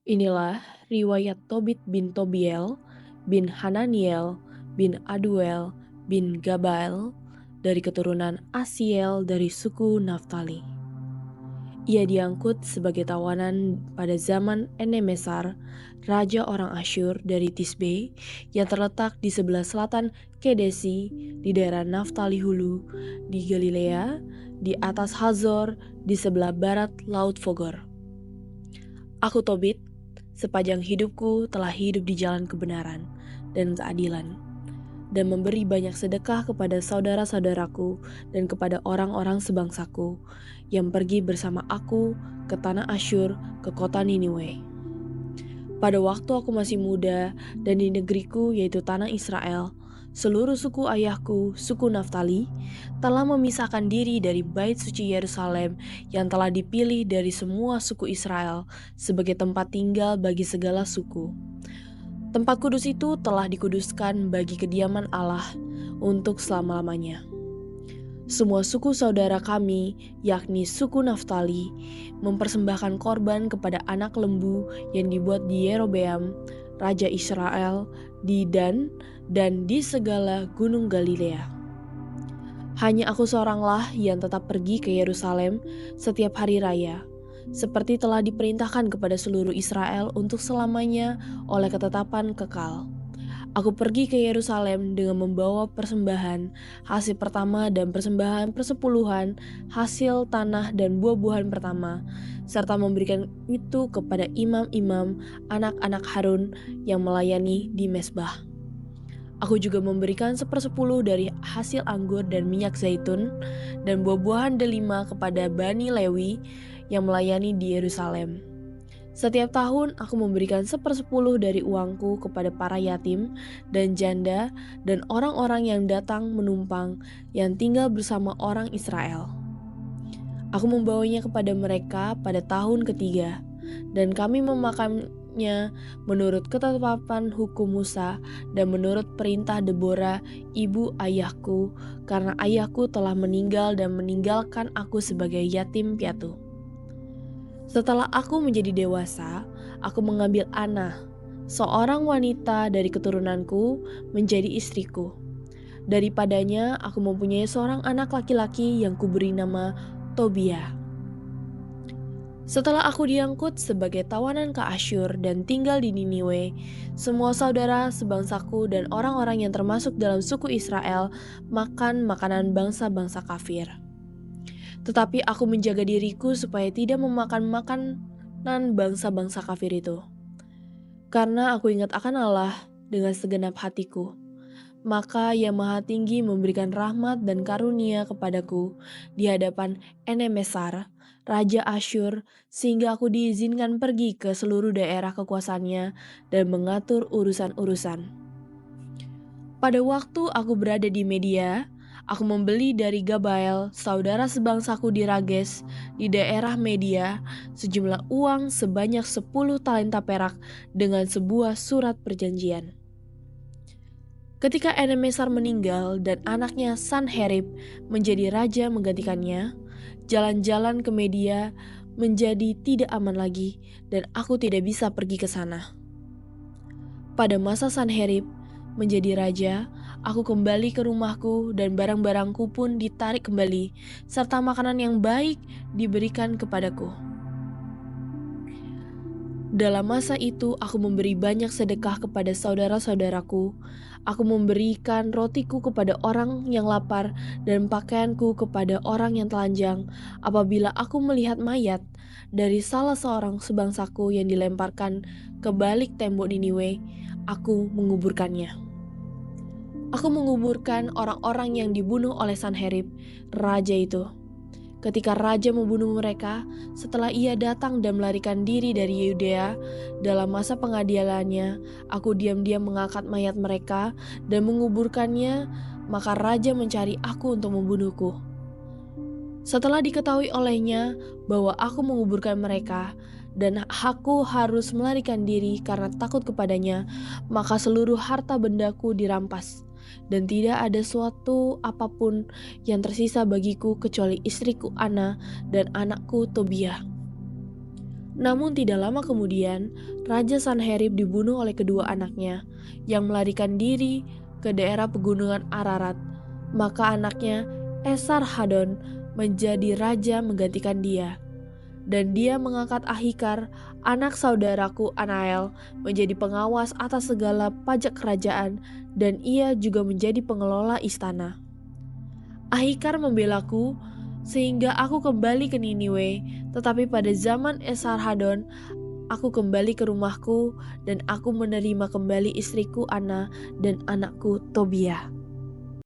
Inilah riwayat Tobit bin Tobiel bin Hananiel bin Aduel bin Gabael dari keturunan Asiel dari suku Naftali. Ia diangkut sebagai tawanan pada zaman Enemesar, raja orang Asyur dari Tisbe yang terletak di sebelah selatan Kedesi di daerah Naftali Hulu di Galilea di atas Hazor di sebelah barat Laut Fogor. Aku Tobit, sepanjang hidupku telah hidup di jalan kebenaran dan keadilan, dan memberi banyak sedekah kepada saudara-saudaraku dan kepada orang-orang sebangsaku yang pergi bersama aku ke tanah Asyur, ke kota Niniwe. Pada waktu aku masih muda dan di negeriku yaitu tanah Israel, seluruh suku ayahku, suku Naftali, telah memisahkan diri dari bait suci Yerusalem yang telah dipilih dari semua suku Israel sebagai tempat tinggal bagi segala suku. Tempat kudus itu telah dikuduskan bagi kediaman Allah untuk selama-lamanya. Semua suku saudara kami, yakni suku Naftali, mempersembahkan korban kepada anak lembu yang dibuat di Yerobeam, raja Israel, di Dan, dan di segala gunung Galilea. Hanya aku seoranglah yang tetap pergi ke Yerusalem setiap hari raya, seperti telah diperintahkan kepada seluruh Israel untuk selamanya oleh ketetapan kekal. Aku pergi ke Yerusalem dengan membawa persembahan hasil pertama dan persembahan persepuluhan hasil tanah dan buah-buahan pertama, serta memberikan itu kepada imam-imam anak-anak Harun yang melayani di mezbah. Aku juga memberikan 1/10 dari hasil anggur dan minyak zaitun dan buah-buahan delima kepada Bani Lewi yang melayani di Yerusalem. Setiap tahun aku memberikan 1/10 dari uangku kepada para yatim dan janda dan orang-orang yang datang menumpang yang tinggal bersama orang Israel. Aku membawanya kepada mereka pada tahun ketiga, dan kami memakamnya menurut ketetapan hukum Musa dan menurut perintah Debora, ibu ayahku, karena ayahku telah meninggal dan meninggalkan aku sebagai yatim piatu. Setelah aku menjadi dewasa, aku mengambil Ana, seorang wanita dari keturunanku, menjadi istriku. Daripadanya aku mempunyai seorang anak laki-laki yang kuberi nama Tobia. Setelah aku diangkut sebagai tawanan ke Asyur dan tinggal di Niniwe, semua saudara sebangsaku dan orang-orang yang termasuk dalam suku Israel makan makanan bangsa-bangsa kafir. Tetapi aku menjaga diriku supaya tidak memakan makanan bangsa-bangsa kafir itu. Karena aku ingat akan Allah dengan segenap hatiku, maka Yang Maha Tinggi memberikan rahmat dan karunia kepadaku di hadapan Enemesar, Raja Asyur, sehingga aku diizinkan pergi ke seluruh daerah kekuasaannya dan mengatur urusan-urusan. Pada waktu aku berada di Media, aku membeli dari Gabael, saudara sebangsaku di Rages, di daerah Media, sejumlah uang sebanyak 10 talenta perak dengan sebuah surat perjanjian. Ketika Enemesar meninggal dan anaknya Sanherib menjadi raja menggantikannya, jalan-jalan ke Media menjadi tidak aman lagi dan aku tidak bisa pergi ke sana. Pada masa Sanherib menjadi raja, aku kembali ke rumahku dan barang-barangku pun ditarik kembali, serta makanan yang baik diberikan kepadaku. Dalam masa itu aku memberi banyak sedekah kepada saudara-saudaraku. Aku memberikan rotiku kepada orang yang lapar dan pakaianku kepada orang yang telanjang. Apabila aku melihat mayat dari salah seorang sebangsaku yang dilemparkan ke balik tembok Niniwe, aku menguburkannya. Aku menguburkan orang-orang yang dibunuh oleh Sanherib, raja itu. Ketika raja membunuh mereka, setelah ia datang dan melarikan diri dari Yudea, dalam masa pengadilannya, aku diam-diam mengangkat mayat mereka dan menguburkannya, maka raja mencari aku untuk membunuhku. Setelah diketahui olehnya bahwa aku menguburkan mereka, dan aku harus melarikan diri karena takut kepadanya, maka seluruh harta bendaku dirampas. Dan tidak ada suatu apapun yang tersisa bagiku kecuali istriku Ana dan anakku Tobia. Namun tidak lama kemudian, Raja Sanherib dibunuh oleh kedua anaknya yang melarikan diri ke daerah pegunungan Ararat. Maka anaknya Esarhadon menjadi raja menggantikan dia. Dan dia mengangkat Ahikar, anak saudaraku Anael, menjadi pengawas atas segala pajak kerajaan, dan ia juga menjadi pengelola istana. Ahikar membelaku sehingga aku kembali ke Niniwe, tetapi pada zaman Esarhadon, aku kembali ke rumahku dan aku menerima kembali istriku Ana dan anakku Tobiah.